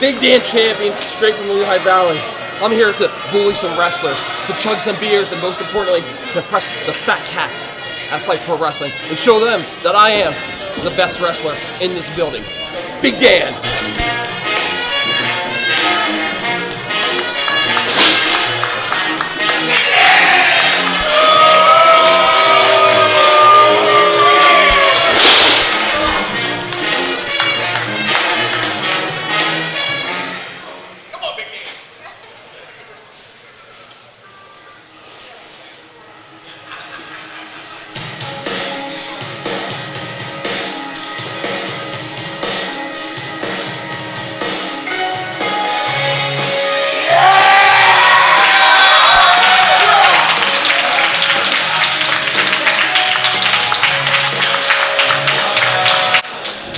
Big Dan champion, straight from the Lehigh Valley. I'm here to bully some wrestlers, to chug some beers, and most importantly, to impress the fat cats at Fight Pro Wrestling and show them that I am the best wrestler in this building. Big Dan!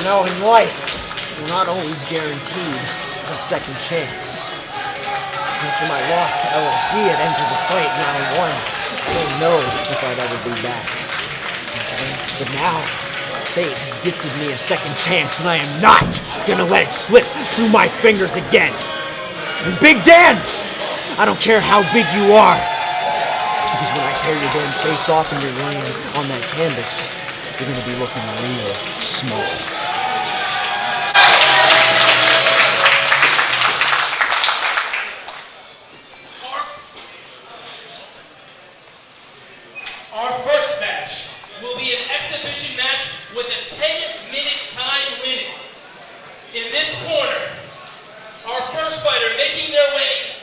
know, in life, you're not always guaranteed a second chance. After my loss to LSG at Enter The FIGHTT round 1, I didn't know if I'd ever be back. Okay? But now, fate has gifted me a second chance, and I am not gonna let it slip through my fingers again. And Big Dan, I don't care how big you are, because when I tear your damn face off and you're laying on that canvas, you're gonna be looking real small. Our first match will be an exhibition match with a 10-minute time limit. In this corner, our first fighter making their way.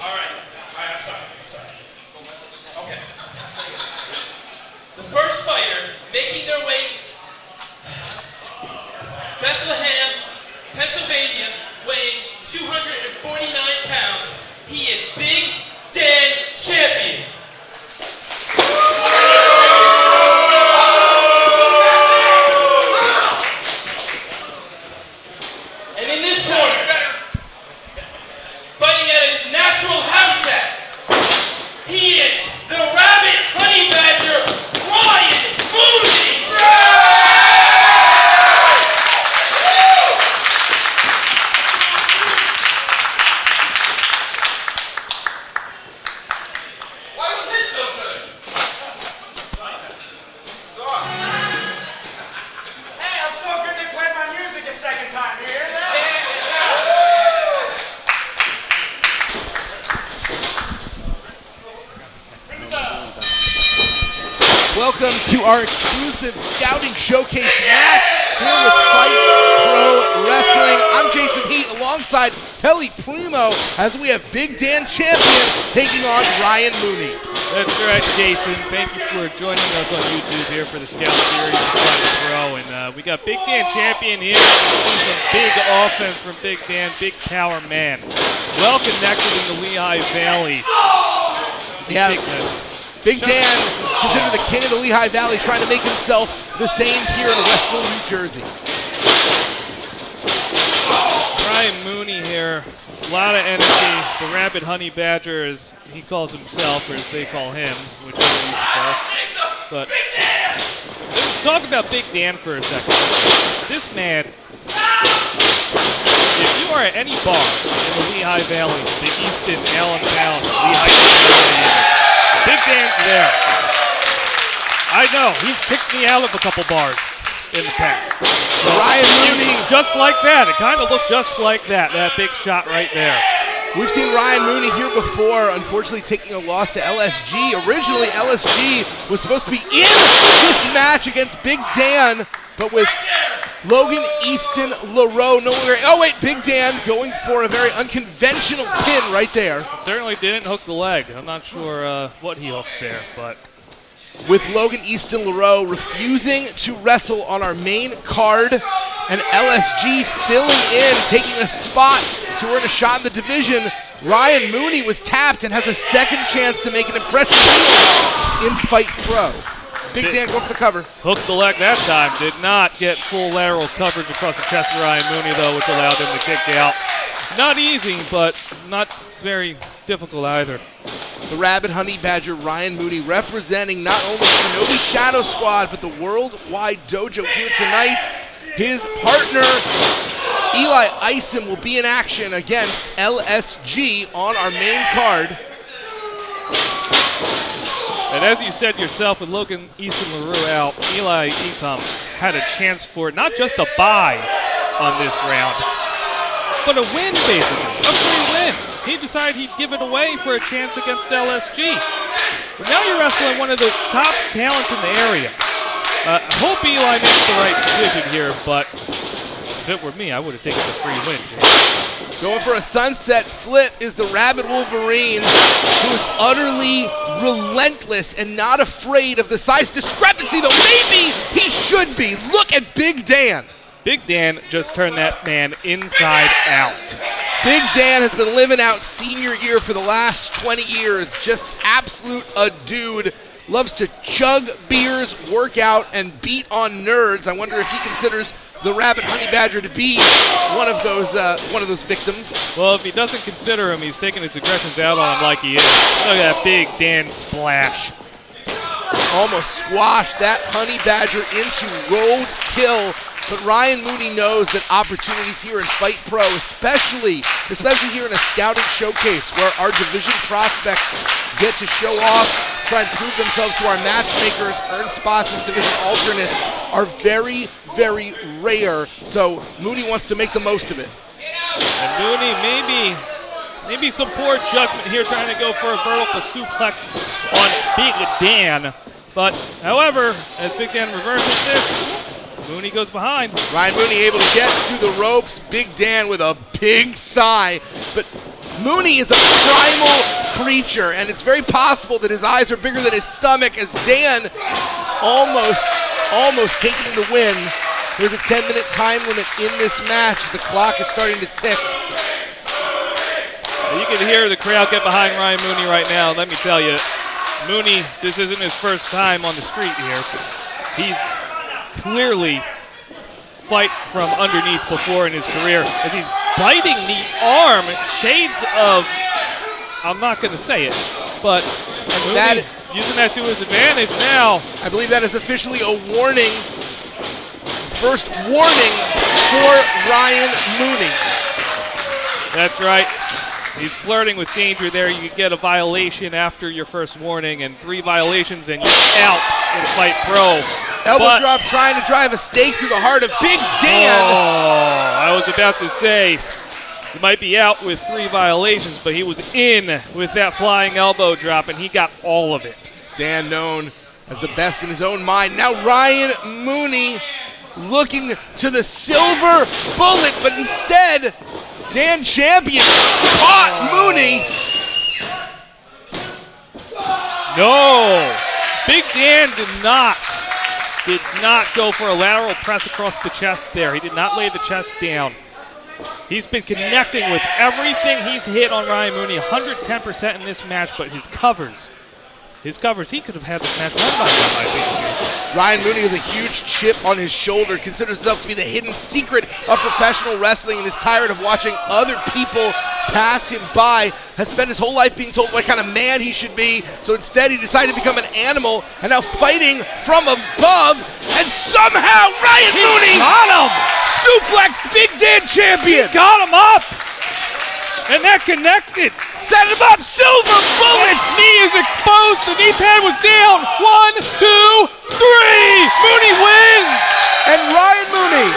All right, I'm sorry. Okay. The first fighter making their way, Bethlehem, Pennsylvania, weighing 249 pounds. He is Big Dan Champion. And in this corner, fighting out of his natural habitat, he is the Rabid Honey Badger, Ryan Mooney. Welcome to our exclusive scouting showcase match here with Fight Pro Wrestling. I'm Jason Heat alongside Pelly Primo as we have Big Dan Champion taking on Ryan Mooney. That's right, Jason. Thank you for joining us on YouTube here for the Scout Series of Fight Pro. And we got Big Dan Champion here. We see some big offense from Big Dan, big power man. Well connected in the Lehigh Valley. Yeah. Big Dan, considered the king of the Lehigh Valley, trying to make himself the same here in Westville, New Jersey. Ryan Mooney here, a lot of energy. The Rabid Honey Badger, as he calls himself, or as they call him, whichever you prefer. But let's talk about Big Dan for a second. This man, if you are at any bar in the Lehigh Valley, the Easton, Allentown, Lehigh Valley, Big Dan's there. I know, he's kicked me out of a couple bars in the past. So Ryan Mooney. Just like that. It kind of looked just like that big shot right there. We've seen Ryan Mooney here before, unfortunately taking a loss to LSG. Originally, LSG was supposed to be in this match against Big Dan, but with Logan Easton LaRoe no longer. Oh wait, Big Dan going for a very unconventional pin right there. Certainly didn't hook the leg. I'm not sure what he hooked there, but. With Logan Easton LaRoe refusing to wrestle on our main card, and LSG filling in, taking a spot to earn a shot in the division. Ryan Mooney was tapped and has a second chance to make an impression in Fight Pro. Big Dan go for the cover. Hooked the leg that time. Did not get full lateral coverage across the chest of Ryan Mooney, though, which allowed him to kick out. Not easy, but not very difficult either. the Rabid Honey Badger Ryan Mooney representing not only Shinobi Shadow Squad, but the Worldwide Dojo here tonight. His partner, Eli Isom, will be in action against LSG on our main card. And as you said yourself, with Logan Easton LaRue out, Eli Isom had a chance for not just a bye on this round, but a win, basically, a free win. He decided he'd give it away for a chance against LSG. But now you're wrestling one of the top talents in the area. I hope Eli makes the right decision here, but if it were me, I would have taken the free win, Jay. Going for a sunset flip is the Rabid Wolverine, who is utterly relentless and not afraid of the size discrepancy, though maybe he should be. Look at Big Dan. Big Dan just turned that man inside out. Big Dan has been living out senior year for the last 20 years. Just absolute a dude. Loves to chug beers, work out, and beat on nerds. I wonder if he considers the Rabid Honey Badger to be one of those victims. Well, if he doesn't consider him, he's taking his aggressions out on him like he is. Look at that Big Dan splash. Almost squashed that Honey Badger into roadkill. But Ryan Mooney knows that opportunities here in Fight Pro, especially here in a scouting showcase where our division prospects get to show off, try and prove themselves to our matchmakers, earn spots as division alternates, are very, very rare. So Mooney wants to make the most of it. And Mooney maybe some poor judgment here trying to go for a vertical suplex on Big Dan. But however, as Big Dan reverses this, Mooney goes behind. Ryan Mooney able to get to the ropes. Big Dan with a big thigh. But Mooney is a primal creature, and it's very possible that his eyes are bigger than his stomach as Dan almost taking the win. There's a 10-minute time limit in this match. The clock is starting to tick. You can hear the crowd get behind Ryan Mooney right now. Let me tell you, Mooney, this isn't his first time on the street here. He's clearly fight from underneath before in his career as he's biting the arm, shades of, I'm not going to say it, but Mooney using that to his advantage now. I believe that is officially a warning, first warning for Ryan Mooney. That's right. He's flirting with danger there. You get a violation after your first warning, and 3 violations, and you're out in Fight Pro. Elbow drop trying to drive a stake through the heart of Big Dan. Oh, I was about to say, he might be out with 3 violations, but he was in with that flying elbow drop, and he got all of it. Dan known as the best in his own mind. Now Ryan Mooney looking to the silver bullet, but instead, Dan Champion caught Mooney. No, Big Dan did not go for a lateral press across the chest there. He did not lay the chest down. He's been connecting with everything he's hit on Ryan Mooney, 110% in this match, but his covers, he could have had this match won by now, I think. Ryan Mooney has a huge chip on his shoulder, considers himself to be the hidden secret of professional wrestling, and is tired of watching other people pass him by, has spent his whole life being told what kind of man he should be, so instead he decided to become an animal, and now fighting from above, and somehow Ryan Mooney got him! Suplexed Big Dan Champion! He got him up! And that connected. Set him up, silver bullet! His knee is exposed, the knee pad was down. 1, 2, 3! Mooney wins! And Ryan Mooney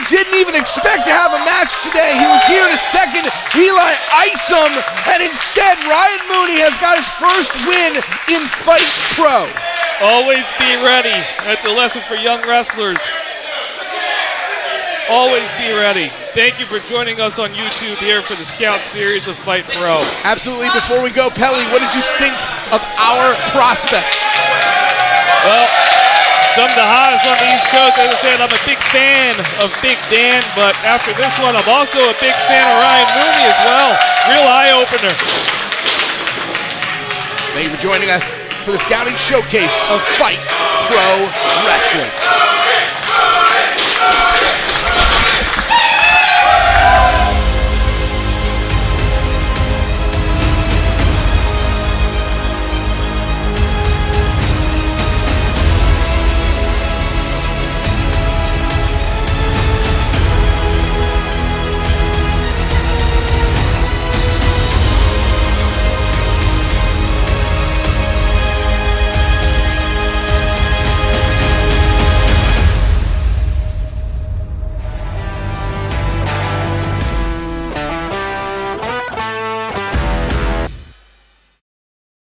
didn't even expect to have a match today. He was here to second Eli Isom, and instead Ryan Mooney has got his first win in Fight Pro. Always be ready. That's a lesson for young wrestlers. Always be ready. Thank you for joining us on YouTube here for the Scout Series of Fight Pro. Absolutely. Before we go, Pelly, what did you think of our prospects? Well, some of the hottest on the East Coast. As I said, I'm a big fan of Big Dan, but after this one, I'm also a big fan of Ryan Mooney as well. Real eye-opener. Thank you for joining us for the Scouting Showcase of Fight Pro Wrestling.